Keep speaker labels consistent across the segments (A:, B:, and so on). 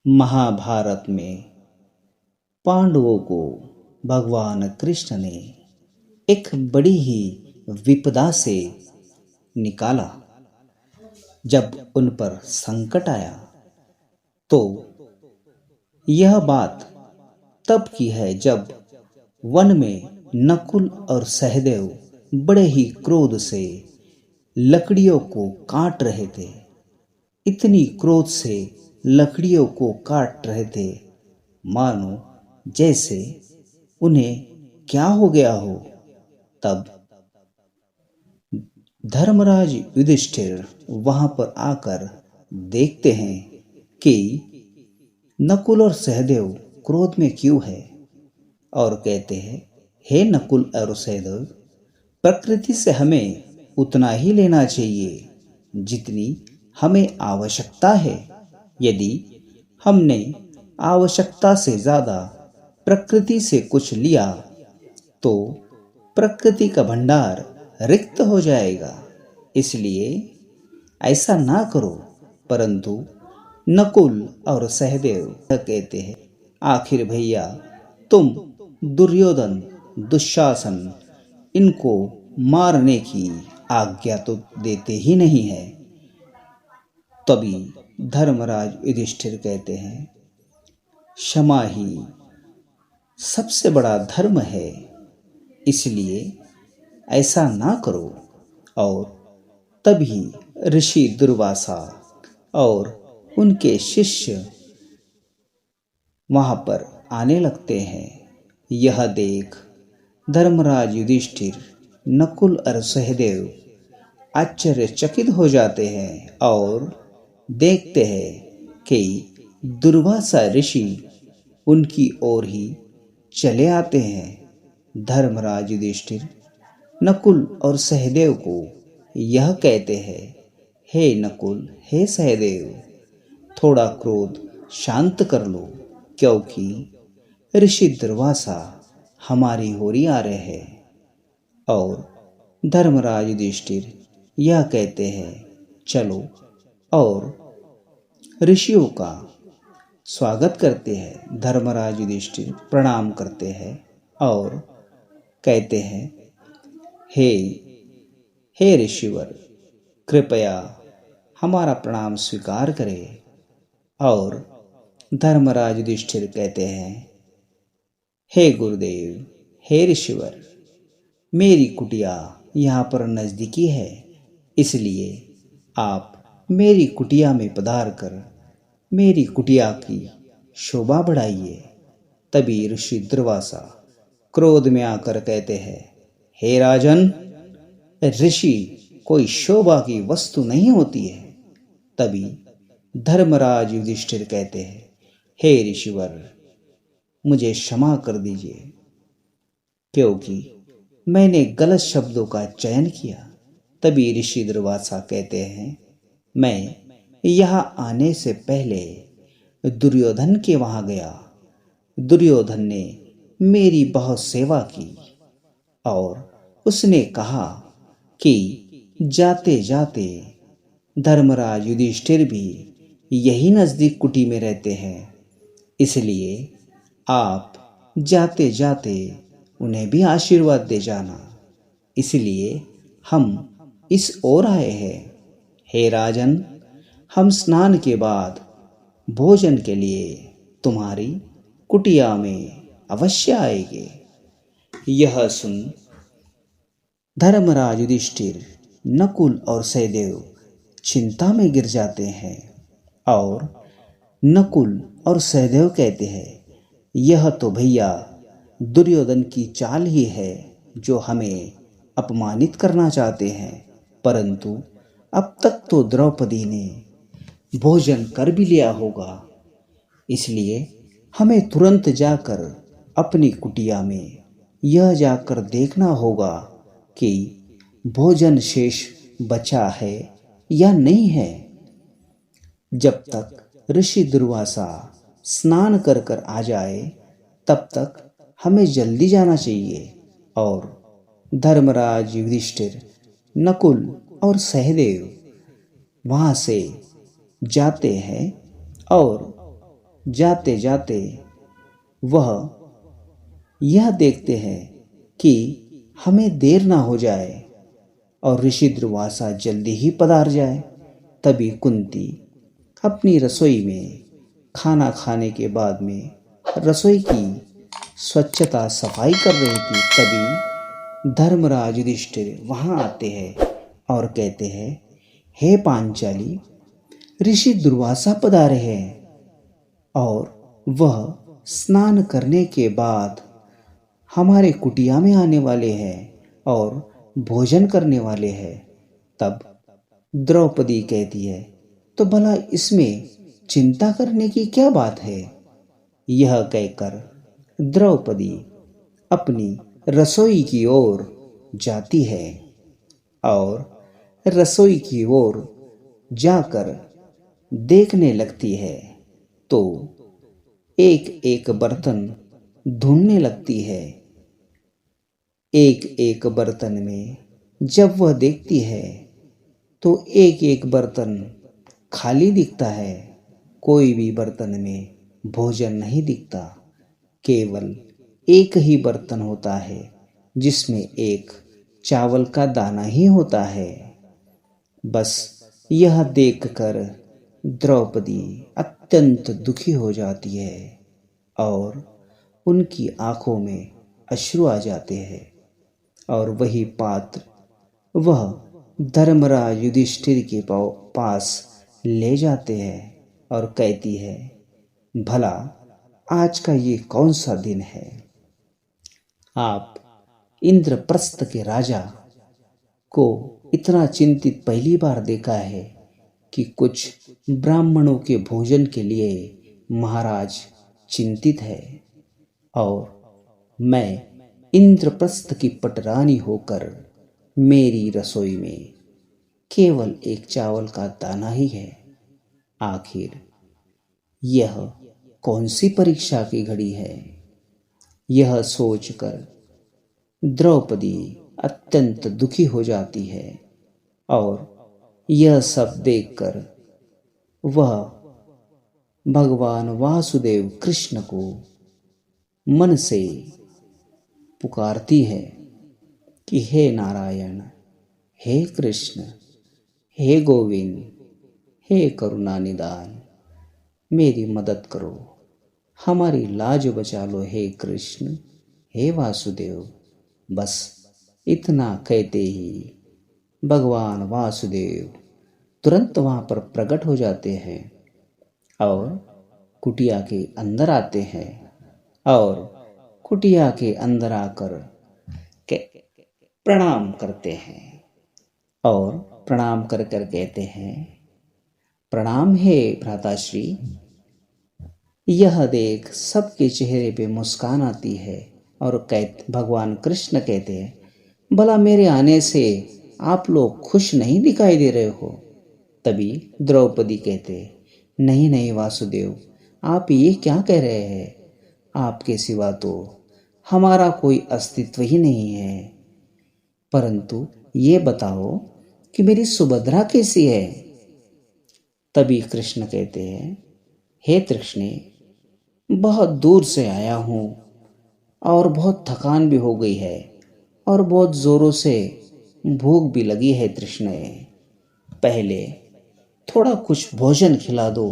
A: महाभारत में पांडवों को भगवान कृष्ण ने एक बड़ी ही विपदा से निकाला। जब उन पर संकट आया तो यह बात तब की है जब वन में नकुल और सहदेव बड़े ही क्रोध से लकड़ियों को काट रहे थे। इतनी क्रोध से लकड़ियों को काट रहे थे मानो जैसे उन्हें क्या हो गया हो। तब धर्मराज युधिष्ठिर वहां पर आकर देखते हैं कि नकुल और सहदेव क्रोध में क्यों है और कहते हैं, हे नकुल और सहदेव, प्रकृति से हमें उतना ही लेना चाहिए जितनी हमें आवश्यकता है। यदि हमने आवश्यकता से ज्यादा प्रकृति से कुछ लिया तो प्रकृति का भंडार रिक्त हो जाएगा। इसलिए ऐसा ना करो। परंतु नकुल और सहदेव कहते हैं, आखिर भैया तुम दुर्योधन, दुशासन इनको मारने की आज्ञा तो देते ही नहीं है। तभी धर्मराज युधिष्ठिर कहते हैं, क्षमा ही सबसे बड़ा धर्म है, इसलिए ऐसा ना करो। और तभी ऋषि दुर्वासा और उनके शिष्य वहां पर आने लगते हैं। यह देख धर्मराज युधिष्ठिर, नकुल और सहदेव आश्चर्यचकित हो जाते हैं और देखते हैं कि दुर्वासा ऋषि उनकी ओर ही चले आते हैं। धर्मराज युधिष्ठिर नकुल और सहदेव को यह कहते हैं, हे नकुल, हे सहदेव, थोड़ा क्रोध शांत कर लो, क्योंकि ऋषि दुर्वासा हमारी ओर आ रहे हैं। और धर्मराज युधिष्ठिर यह कहते हैं, चलो और ऋषियों का स्वागत करते हैं। धर्मराज युधिष्ठिर प्रणाम करते हैं और कहते हैं, हे ऋषिवर, कृपया हमारा प्रणाम स्वीकार करें। और धर्मराज युधिष्ठिर कहते हैं, हे गुरुदेव, हे ऋषिवर, मेरी कुटिया यहाँ पर नजदीकी है, इसलिए आप मेरी कुटिया में पधार कर मेरी कुटिया की शोभा बढ़ाइए। तभी ऋषि दुर्वासा क्रोध में आकर कहते हैं, हे राजन, ऋषि कोई शोभा की वस्तु नहीं होती है। तभी धर्मराज युधिष्ठिर कहते हैं, हे ऋषिवर, मुझे क्षमा कर दीजिए, क्योंकि मैंने गलत शब्दों का चयन किया। तभी ऋषि दुर्वासा कहते हैं, मैं यहाँ आने से पहले दुर्योधन के वहां गया। दुर्योधन ने मेरी बहुत सेवा की और उसने कहा कि जाते जाते धर्मराज युधिष्ठिर भी यही नजदीक कुटी में रहते हैं, इसलिए आप जाते जाते उन्हें भी आशीर्वाद दे जाना। इसलिए हम इस ओर आए हैं। हे राजन, हम स्नान के बाद भोजन के लिए तुम्हारी कुटिया में अवश्य आएंगे। यह सुन धर्मराज युधिष्ठिर, नकुल और सहदेव चिंता में गिर जाते हैं और नकुल और सहदेव कहते हैं, यह तो भैया दुर्योधन की चाल ही है जो हमें अपमानित करना चाहते हैं। परंतु अब तक तो द्रौपदी ने भोजन कर भी लिया होगा, इसलिए हमें तुरंत जाकर अपनी कुटिया में यह जाकर देखना होगा कि भोजन शेष बचा है या नहीं है। जब तक ऋषि दुर्वासा स्नान कर कर आ जाए तब तक हमें जल्दी जाना चाहिए। और धर्मराज युधिष्ठिर, नकुल और सहदेव वहां से जाते हैं और जाते जाते वह यह देखते हैं कि हमें देर ना हो जाए और ऋषि दुर्वासा जल्दी ही पधार जाए। तभी कुंती अपनी रसोई में खाना खाने के बाद में रसोई की स्वच्छता सफाई कर रही थी। तभी धर्मराज युधिष्ठिर वहां आते हैं और कहते हैं, हे पांचाली, ऋषि दुर्वासा पधारे हैं और वह स्नान करने के बाद हमारे कुटिया में आने वाले हैं और भोजन करने वाले हैं। तब द्रौपदी कहती है, तो भला इसमें चिंता करने की क्या बात है? यह कहकर द्रौपदी अपनी रसोई की ओर जाती है और रसोई की ओर जाकर देखने लगती है तो एक एक बर्तन ढूंढने लगती है। एक एक बर्तन में जब वह देखती है तो एक एक बर्तन खाली दिखता है। कोई भी बर्तन में भोजन नहीं दिखता। केवल एक ही बर्तन होता है जिसमें एक चावल का दाना ही होता है। बस यह देखकर द्रौपदी अत्यंत दुखी हो जाती है और उनकी आंखों में अश्रु आ जाते हैं और वही पात्र वह धर्मराज युधिष्ठिर के पास ले जाते हैं और कहती है, भला आज का ये कौन सा दिन है? आप इंद्रप्रस्थ के राजा को इतना चिंतित पहली बार देखा है कि कुछ ब्राह्मणों के भोजन के लिए महाराज चिंतित है और मैं इंद्रप्रस्थ की पटरानी होकर मेरी रसोई में केवल एक चावल का दाना ही है। आखिर यह कौन सी परीक्षा की घड़ी है? यह सोचकर द्रौपदी अत्यंत दुखी हो जाती है और यह सब देखकर वह भगवान वासुदेव कृष्ण को मन से पुकारती है कि हे नारायण, हे कृष्ण, हे गोविंद, हे करुणा निदान, मेरी मदद करो, हमारी लाज बचा लो हे कृष्ण, हे वासुदेव। बस इतना कहते ही भगवान वासुदेव तुरंत वहां पर प्रकट हो जाते हैं और कुटिया के अंदर आते हैं और कुटिया के अंदर आकर प्रणाम करते हैं और प्रणाम कर कर कहते हैं, प्रणाम हे भ्राताश्री। यह देख सबके चेहरे पे मुस्कान आती है और भगवान कृष्ण कहते हैं, भला मेरे आने से आप लोग खुश नहीं दिखाई दे रहे हो? तभी द्रौपदी कहते, नहीं नहीं वासुदेव, आप ये क्या कह रहे हैं? आपके सिवा तो हमारा कोई अस्तित्व ही नहीं है। परंतु ये बताओ कि मेरी सुभद्रा कैसी है? तभी कृष्ण कहते हैं, हे तृष्णे, बहुत दूर से आया हूँ और बहुत थकान भी हो गई है और बहुत जोरों से भूख भी लगी है तृष्णे। पहले थोड़ा कुछ भोजन खिला दो,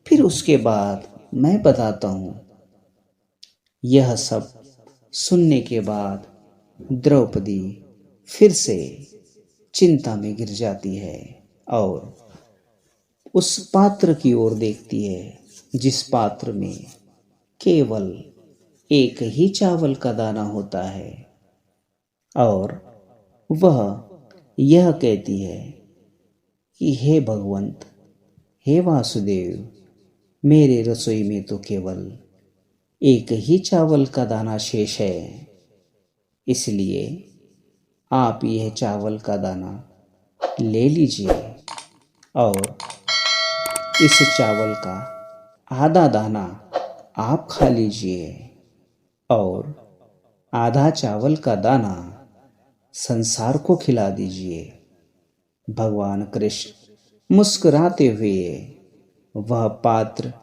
A: फिर उसके बाद मैं बताता हूँ। यह सब सुनने के बाद द्रौपदी फिर से चिंता में गिर जाती है और उस पात्र की ओर देखती है जिस पात्र में केवल एक ही चावल का दाना होता है और वह यह कहती है कि हे भगवंत, हे वासुदेव, मेरे रसोई में तो केवल एक ही चावल का दाना शेष है, इसलिए आप यह चावल का दाना ले लीजिए और इस चावल का आधा दाना आप खा लीजिए और आधा चावल का दाना संसार को खिला दीजिए। भगवान कृष्ण मुस्कुराते हुए वह पात्र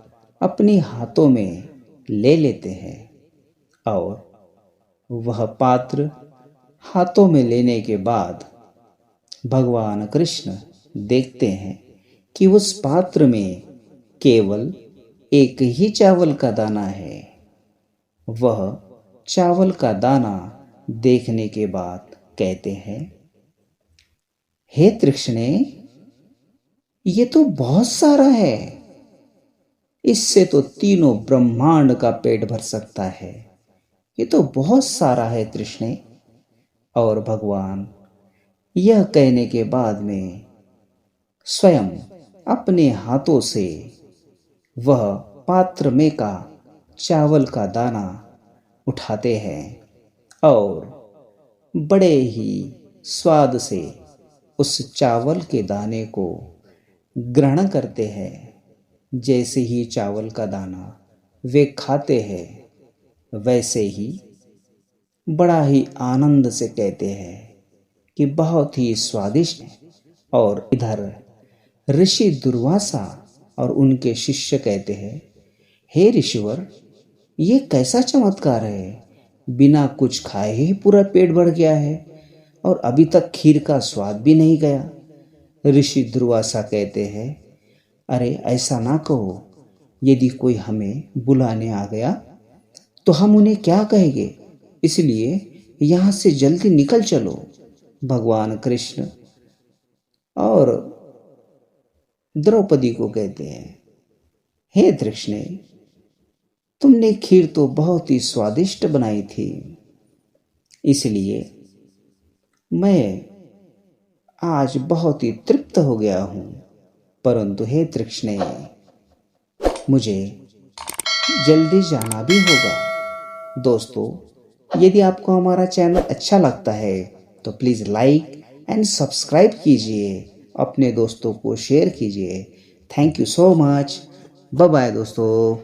A: अपने हाथों में ले लेते हैं और वह पात्र हाथों में लेने के बाद भगवान कृष्ण देखते हैं कि उस पात्र में केवल एक ही चावल का दाना है। वह चावल का दाना देखने के बाद कहते हैं, हे तृष्णे, ये तो बहुत सारा है। इससे तो तीनों ब्रह्मांड का पेट भर सकता है। ये तो बहुत सारा है तृष्णे। और भगवान यह कहने के बाद में स्वयं अपने हाथों से वह पात्र में का चावल का दाना उठाते हैं और बड़े ही स्वाद से उस चावल के दाने को ग्रहण करते हैं। जैसे ही चावल का दाना वे खाते हैं, वैसे ही बड़ा ही आनंद से कहते हैं कि बहुत ही स्वादिष्ट है। और इधर ऋषि दुर्वासा और उनके शिष्य कहते हैं, हे ऋषिवर, ये कैसा चमत्कार है। बिना कुछ खाए ही पूरा पेट भर गया है और अभी तक खीर का स्वाद भी नहीं गया। ऋषि दुर्वासा कहते हैं, अरे ऐसा ना कहो। यदि कोई हमें बुलाने आ गया तो हम उन्हें क्या कहेंगे, इसलिए यहाँ से जल्दी निकल चलो। भगवान कृष्ण और द्रौपदी को कहते हैं, हे तृष्णे, तुमने खीर तो बहुत ही स्वादिष्ट बनाई थी, इसलिए मैं आज बहुत ही तृप्त हो गया हूँ। परंतु हे तृष्णे, मुझे जल्दी जाना भी होगा। दोस्तों, यदि आपको हमारा चैनल अच्छा लगता है तो प्लीज़ लाइक एंड सब्सक्राइब कीजिए, अपने दोस्तों को शेयर कीजिए। Thank you so much. Bye bye दोस्तों।